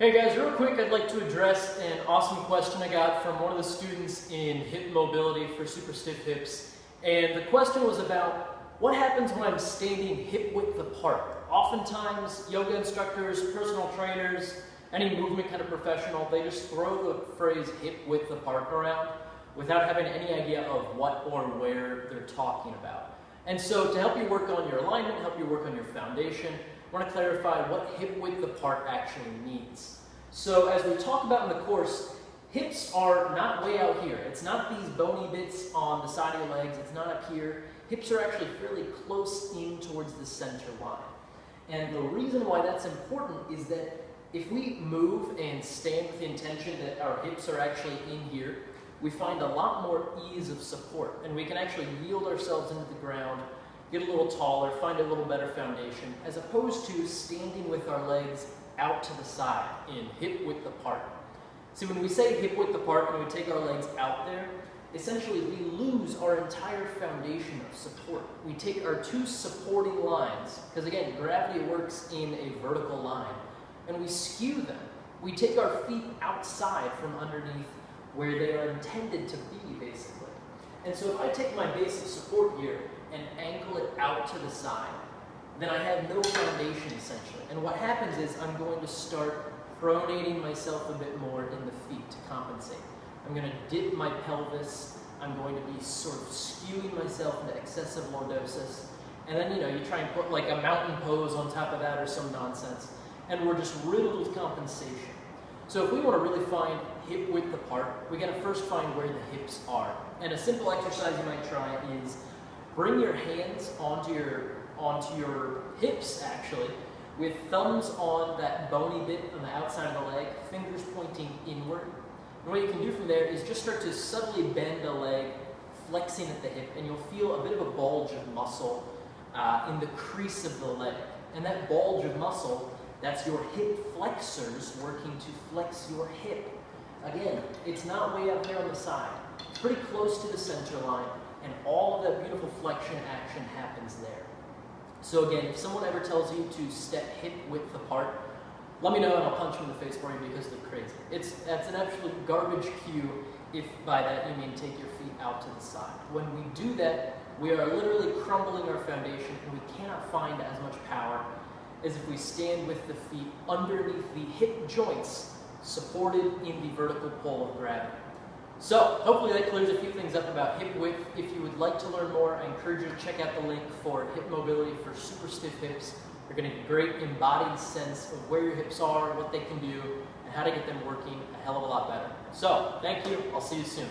Hey guys, real quick, I'd like to address an awesome question I got from one of the students in hip mobility for super stiff hips. And the question was about what happens when I'm standing hip width apart. Oftentimes, yoga instructors, personal trainers, any movement kind of professional, they just throw the phrase hip width apart around without having any idea of what or where they're talking about. And so to help you work on your alignment, help you work on your foundation, I want to clarify what hip width apart actually means. So as we talk about in the course, hips are not way out here. It's not these bony bits on the side of your legs. It's not up here. Hips are actually fairly close in towards the center line. And the reason why that's important is that if we move and stand with the intention that our hips are actually in here, we find a lot more ease of support. And we can actually yield ourselves into the ground, get a little taller, find a little better foundation, as opposed to standing with our legs out to the side in hip width apart. See, when we say hip width apart and we take our legs out there, essentially we lose our entire foundation of support. We take our two supporting lines, because again, gravity works in a vertical line, and we skew them. We take our feet outside from underneath where they are intended to be, basically. And so if I take my base of support here and ankle it out to the side, then I have no foundation essentially. And what happens is I'm going to start pronating myself a bit more in the feet to compensate. I'm going to dip my pelvis. I'm going to be sort of skewing myself into excessive lordosis. And then, you try and put like a mountain pose on top of that or some nonsense. And we're just riddled with compensation. So if we want to really find hip width apart, we got to first find where the hips are. And a simple exercise you might try is bring your hands onto your hips, actually, with thumbs on that bony bit on the outside of the leg, fingers pointing inward. And what you can do from there is just start to subtly bend a leg, flexing at the hip, and you'll feel a bit of a bulge of muscle in the crease of the leg. And that bulge of muscle, that's your hip flexors working to flex your hip. Again, it's not way up there on the side. It's pretty close to the center line, and all of that beautiful flexion action happens there. So again, if someone ever tells you to step hip width apart, let me know and I'll punch them in the face for you because they're crazy. That's an absolute garbage cue if by that you mean take your feet out to the side. When we do that, we are literally crumbling our foundation and we cannot find as much power as if we stand with the feet underneath the hip joints supported in the vertical pull of gravity. So, hopefully that clears a few things up about hip width. If you would like to learn more, I encourage you to check out the link for hip mobility for super stiff hips. You're going to get a great embodied sense of where your hips are, what they can do, and how to get them working a hell of a lot better. So, thank you. I'll see you soon.